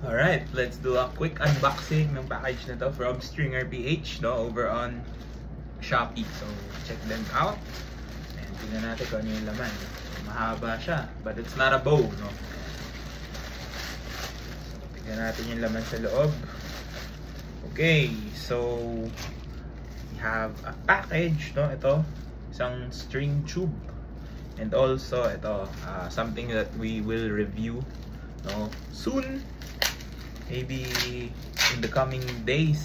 Alright, let's do a quick unboxing ng package na to from Stringer PH, no, over on Shopee. So, check them out. And tingnan natin kung ano yung laman. Mahaba siya, but it's not a bow, no. So, tingnan natin yung laman sa loob. Okay, so we have a package, no, ito, isang string tube. And also, ito, something that we will review, no, soon. Maybe in the coming days.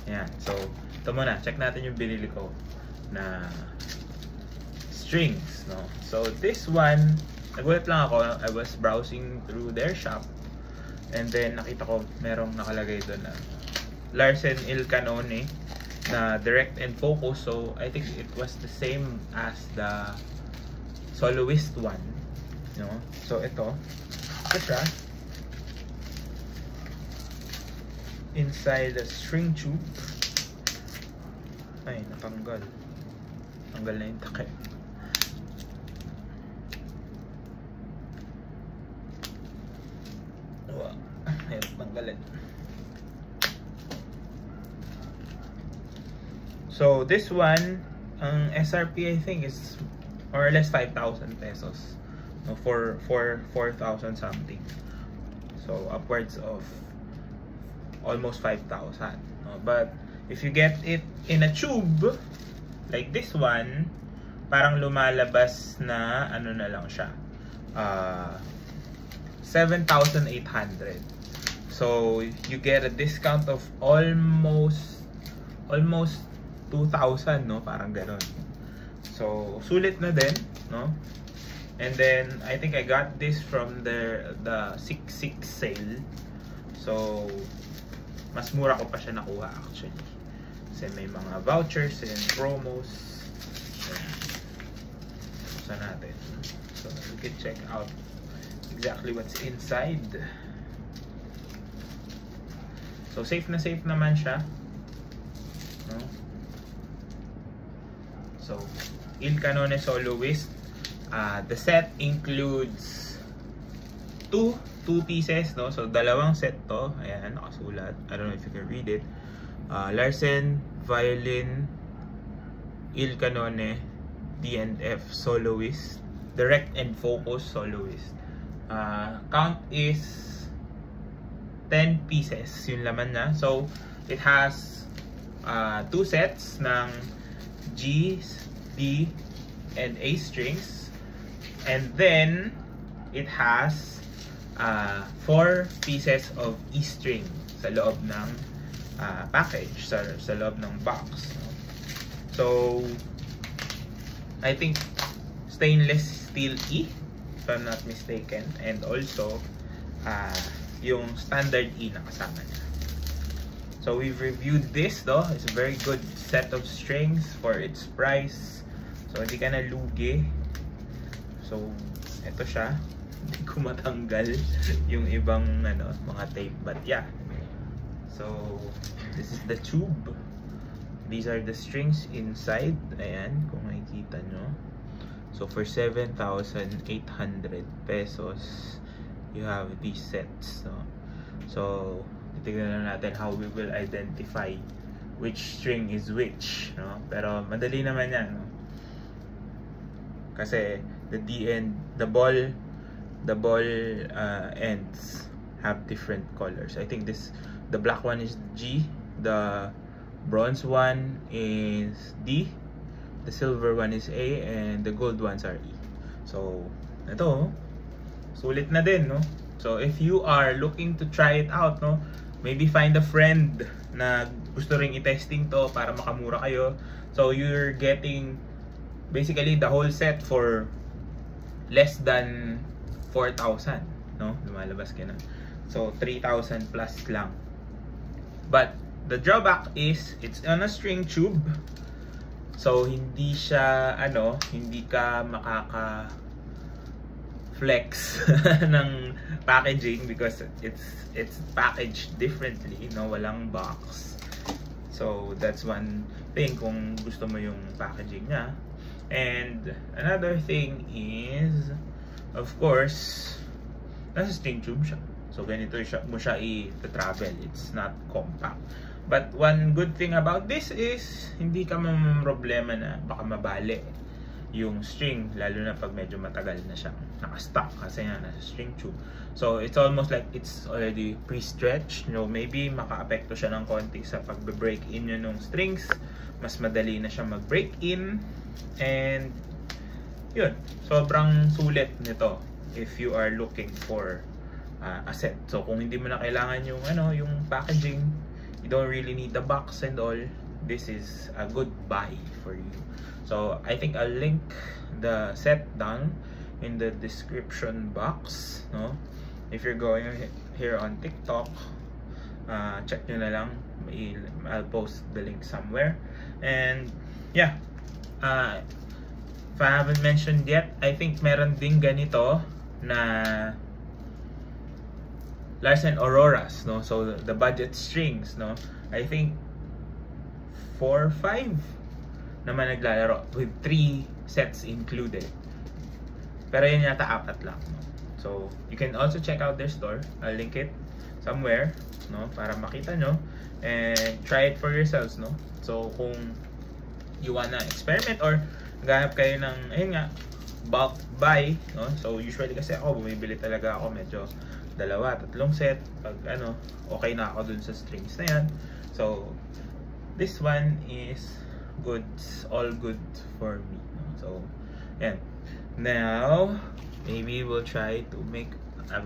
Ayan. So, ito muna. Check natin yung binili ko na strings, no? So, this one, nagulat lang ako. I was browsing through their shop. And then, nakita ko merong nakalagay doon na Larsen Il Canone na direct and focus. So, I think it was the same as the soloist one. You know? So, ito siya. Inside the string tube. Ay, natanggal. Tanggal na yung takip. Ayun, tanggalin. So, this one, ang SRP I think is more or less 5,000 pesos. No, for 4,000 something. So, upwards of almost 5,000. No? But if you get it in a tube like this one, parang lumalabas na ano na lang siya, 7,800. So you get a discount of almost 2,000, no, parang ganon. So sulit na din, no. And then I think I got this from the 6/6 sale. So mas mura ko pa siya nakuha actually. Kasi may mga vouchers and promos. Buksan natin. So we can check out exactly what's inside. So safe naman siya. No? So Il Canone Soloist. The set includes two pieces, no? So dalawang set to. Ayan, nakasulat. I don't know if you can read it. Larsen Violin Il Canone D&F Soloist, direct and focus soloist. Count is 10 pieces yung laman na. So it has two sets ng G, D, and A strings, and then it has 4 pieces of E string sa loob ng package, sa loob ng box. So I think stainless steel E, if I'm not mistaken, and also yung standard E na kasama niya. So we've reviewed this though. It's a very good set of strings for its price. So hindi ka na lugi. So ito siya. Hindi ko matanggal yung ibang mga tape, but yeah. So this is the tube. These are the strings inside. Ayan, kung makikita nyo. So for 7,800 pesos, you have these sets, no? So titignan na natin how we will identify which string is which, no? Pero madali naman yan, no? Kasi the ball ends have different colors. I think the black one is G, the bronze one is D, the silver one is A, and the gold ones are E. So ito, sulit na din, no? So if you are looking to try it out, no, maybe find a friend na gusto ring i-testing to para makamura kayo. So you're getting basically the whole set for less than 4,000, no? Lumalabas ka na. So 3,000 plus lang. But the drawback is it's on a string tube. So hindi siya hindi ka makaka flex ng packaging because it's packaged differently, no? Walang box. So that's one thing kung gusto mo yung packaging niya. And another thing is, of course, nasa string tube siya. So ganito mo siya i-travel. It's not compact. But one good thing about this is hindi ka problema na baka mabali yung string, lalo na pag medyo matagal na siyang naka-stuck kasi nga nasa string tube. So it's almost like it's already pre-stretched. Maybe maka-apekto siya ng konti sa pag-break in yun ng strings. Mas madali na siya mag-break in. And yun, sobrang sulit nito if you are looking for a set. So kung hindi mo na kailangan yung yung packaging, you don't really need the box and all, this is a good buy for you. So I think I'll link the set down in the description box, no? If you're going here on TikTok, check nyo na lang. I'll post the link somewhere. And yeah, if I haven't mentioned yet, I think meron ding ganito na Larsen Auroras, no? So the budget strings, no? I think 4 or 5 naman naglalaro with 3 sets included. Pero yun yata 4 lang, no? So you can also check out their store. I'll link it somewhere, no? Para makita nyo and try it for yourselves, no? So kung you wanna experiment or naghahanap kayo ng ayun nga bulk buy, no? So usually kasi ako bumibili talaga ako medyo 2-3 set pag okay na ako dun sa strings na yan. So this one is good, all good for me, no? So yan, now maybe we'll try to make a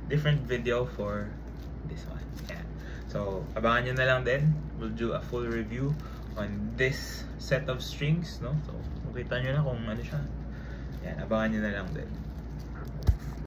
different video for this one. Yeah. So abangan nyo na lang din, we'll do a full review on this set of strings, no? So makita nyo na kung ano siya. Yan, abangan nyo na lang din.